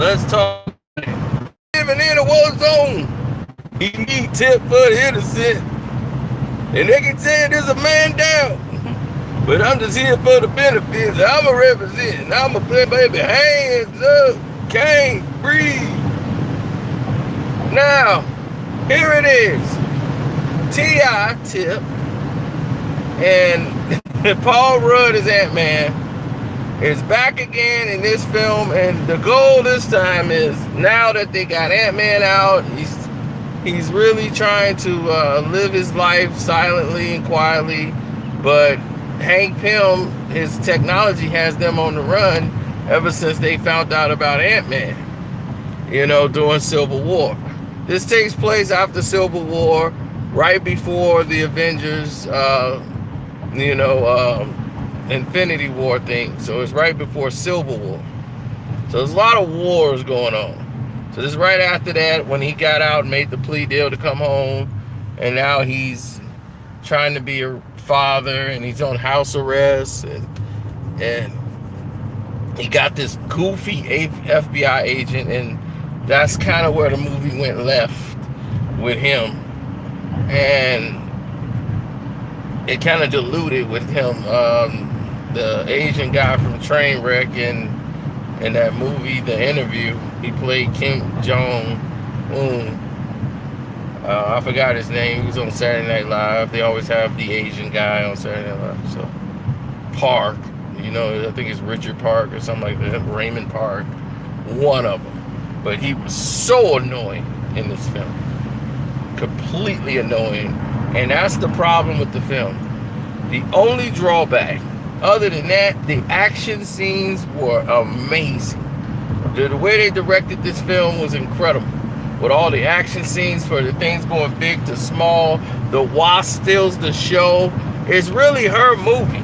Let's talk. Living in a war zone. He need tip for the innocent. And they can tell there's a man down. But I'm just here for the benefits. I'm a represent. I'm a play, baby. Hands up. Can't breathe. Now, here it is. T.I. Tip. And Paul Rudd is Ant-Man. Is back again in this film, and the goal this time is, now that they got Ant-Man out, he's really trying to live his life silently and quietly, but Hank Pym, his technology has them on the run ever since they found out about Ant-Man, during Civil War. This takes place after Civil War, right before the Avengers, Infinity War thing. So it's right before Civil War. So there's a lot of wars going on. So this is right after that, when he got out and made the plea deal to come home, and now he's trying to be a father, and he's on house arrest, and he got this goofy FBI agent, and that's kind of where the movie went left with him, and it kind of diluted with him. The Asian guy from Trainwreck in that movie, The Interview, he played Kim Jong-un. I forgot his name. He was on Saturday Night Live. They always have the Asian guy on Saturday Night Live. So Park, I think it's Richard Park or something like that. Raymond Park, one of them. But he was so annoying in this film. Completely annoying. And that's the problem with the film. The only drawback, other than that, the action scenes were amazing. The way they directed this film was incredible. With all the action scenes, for the things going big to small, the Wasp steals the show. It's really her movie,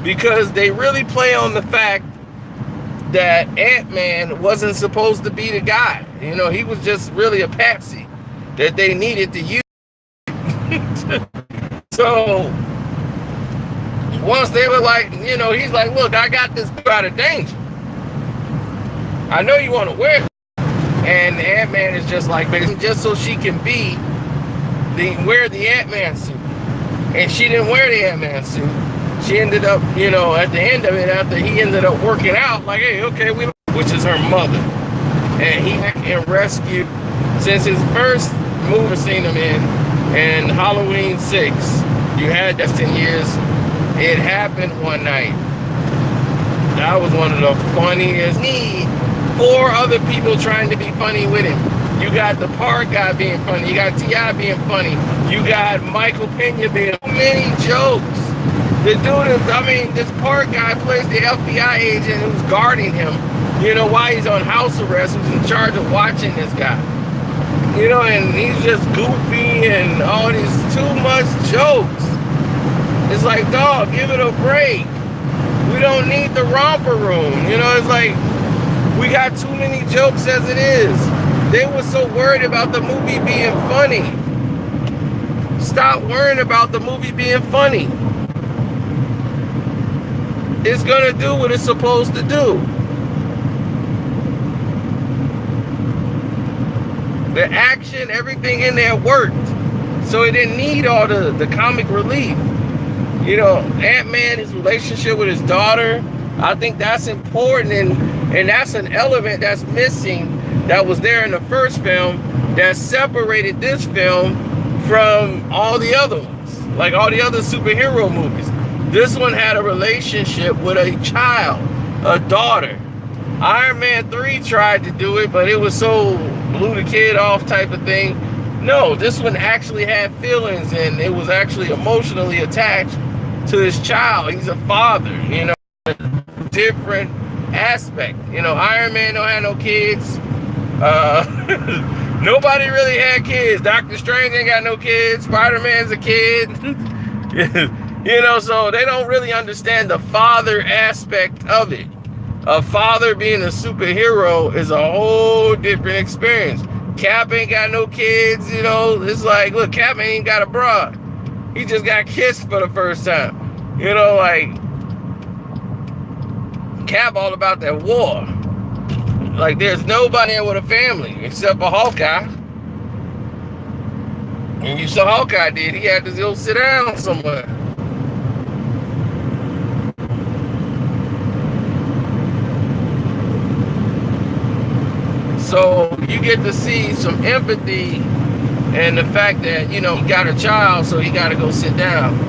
because they really play on the fact that Ant-Man wasn't supposed to be the guy. He was just really a patsy that they needed to use. So once they were like, he's like, look, I got this out of danger. I know you want to wear it. And Ant-Man is just like, just so she can wear the Ant-Man suit. And she didn't wear the Ant-Man suit. She ended up, at the end of it, after he ended up working out, like, hey, okay, which is her mother. And he can rescue, since his first movie seen him in Halloween 6, you had that 10 years. It happened one night. That was one of the funniest. Me, 4 other people trying to be funny with him. You got the Park guy being funny. You got T.I. being funny. You got Michael Pena being many jokes. The dude this Park guy plays the FBI agent who's guarding him, while he's on house arrest, who's in charge of watching this guy. And he's just goofy and all these too much jokes. It's like, dog, give it a break. We don't need the romper room. It's like, we got too many jokes as it is. They were so worried about the movie being funny. Stop worrying about the movie being funny. It's gonna do what it's supposed to do. The action, everything in there worked. So it didn't need all the comic relief. Ant-Man, his relationship with his daughter, I think that's important, and that's an element that's missing that was there in the first film that separated this film from all the other ones, like all the other superhero movies. This one had a relationship with a child, a daughter. Iron Man 3 tried to do it, but it was so blew the kid off type of thing. No, this one actually had feelings, and it was actually emotionally attached to his child. He's a father, different aspect. Iron Man don't have no kids. Nobody really had kids. Doctor Strange ain't got no kids. Spider-Man's a kid. So they don't really understand the father aspect of it. A father being a superhero is a whole different experience. Cap ain't got no kids, It's like, look, Cap ain't got a broad. He just got kissed for the first time. Like, Cap all about that war. Like, there's nobody there with a family except for Hawkeye. And you saw Hawkeye did. He had to go sit down somewhere. So you get to see some empathy and the fact that, you know, he got a child, so he got to go sit down.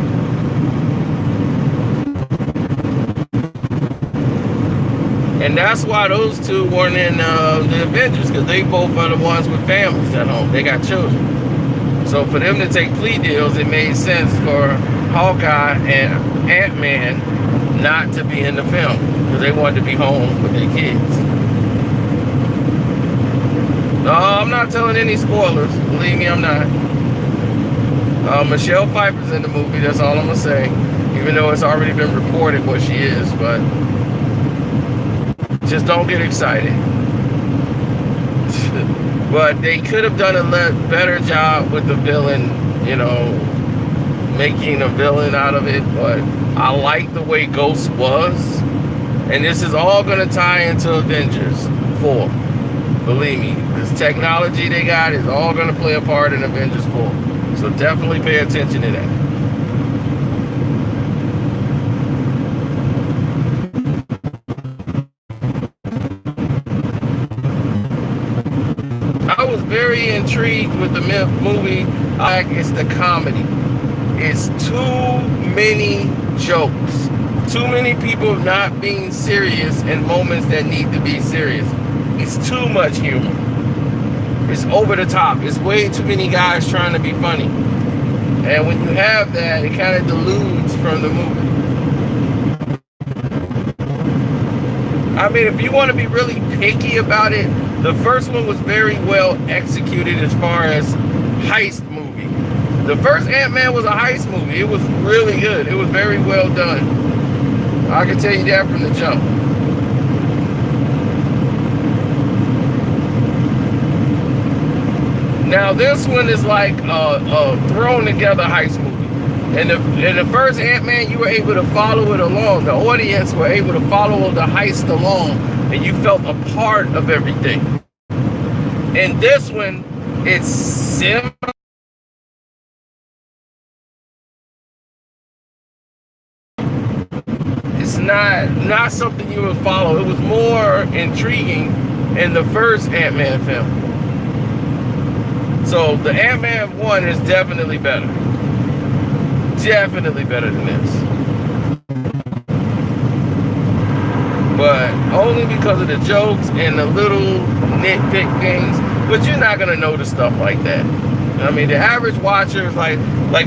And that's why those two weren't in the Avengers, because they both are the ones with families at home. They got children. So for them to take plea deals, it made sense for Hawkeye and Ant-Man not to be in the film, because they wanted to be home with their kids. No, I'm not telling any spoilers. Believe me, I'm not. Michelle Pfeiffer's in the movie, that's all I'm going to say. Even though it's already been reported what she is, but just don't get excited. But they could have done a better job with the villain, you know, making a villain out of it. But I like the way Ghost was. And this is all going to tie into Avengers 4. Believe me, this technology they got is all going to play a part in Avengers 4. So definitely pay attention to that. I was very intrigued with the movie. Like, it's the comedy. It's too many jokes. Too many people not being serious in moments that need to be serious. It's too much humor. It's over the top. It's way too many guys trying to be funny. And when you have that, it kind of deludes from the movie. I mean, if you want to be really picky about it, the first one was very well executed as far as heist movie. The first Ant-Man was a heist movie. It was really good. It was very well done. I can tell you that from the jump. Now this one is like a thrown together heist movie. In the first Ant-Man, you were able to follow it along. The audience were able to follow the heist along, and you felt a part of everything. In this one, it's similar. It's not something you would follow. It was more intriguing in the first Ant-Man film. So the Ant-Man 1 is definitely better. Definitely better than this. But only because of the jokes and the little nitpick things. But you're not going to notice stuff like that. I mean, the average watcher is like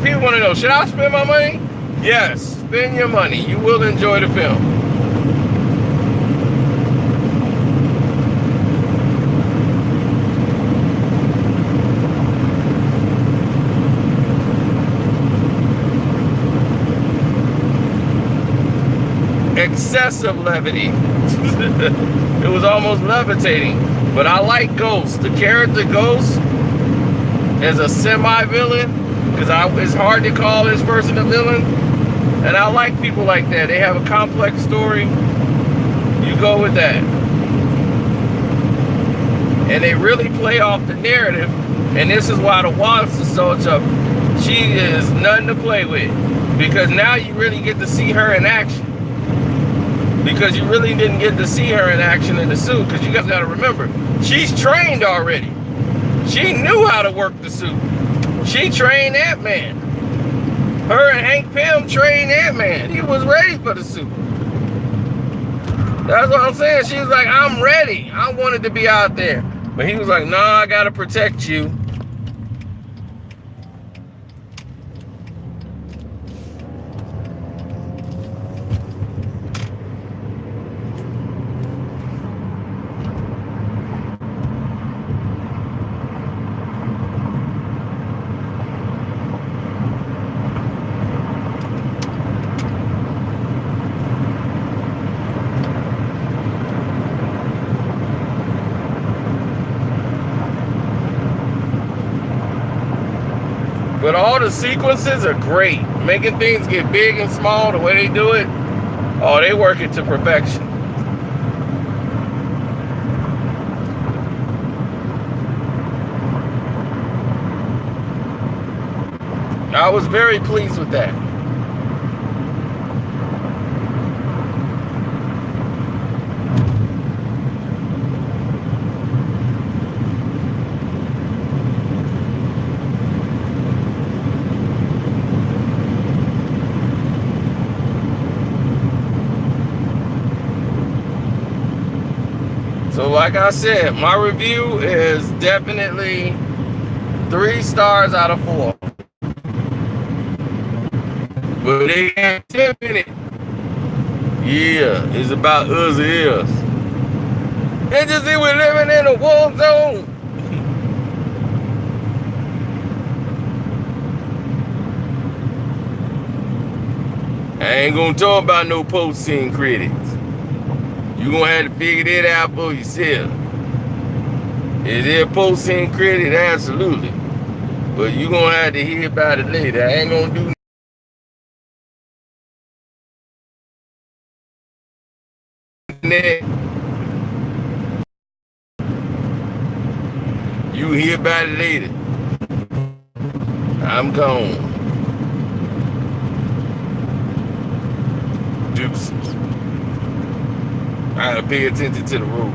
people want to know, should I spend my money? Yes, spend your money. You will enjoy the film. Excessive levity. It was almost levitating. But I like Ghost. The character Ghost is a semi-villain, because it's hard to call this person a villain. And I like people like that. They have a complex story. You go with that. And they really play off the narrative. And this is why the Wasp is so tough. She is nothing to play with. Because now you really get to see her in action. Because you really didn't get to see her in action in the suit. Because you guys got to remember, she's trained already. She knew how to work the suit. She trained Ant-Man. Her and Hank Pym trained Ant-Man. He was ready for the suit. That's what I'm saying. She was like, I'm ready. I wanted to be out there. But he was like, nah, I got to protect you. But all the sequences are great. Making things get big and small, the way they do it, oh, they work it to perfection. I was very pleased with that. So like I said, my review is definitely 3 stars out of 4. But they got tip in it. Yeah, it's about us or us. And just see we're living in a war zone. I ain't gonna talk about no post-scene credits. You gonna have to figure that out for yourself. Is there a post-scene credit? Absolutely. But you gonna have to hear about it later. I ain't gonna do that. You hear about it later. I'm gone. Deuces. I gotta pay attention to the road.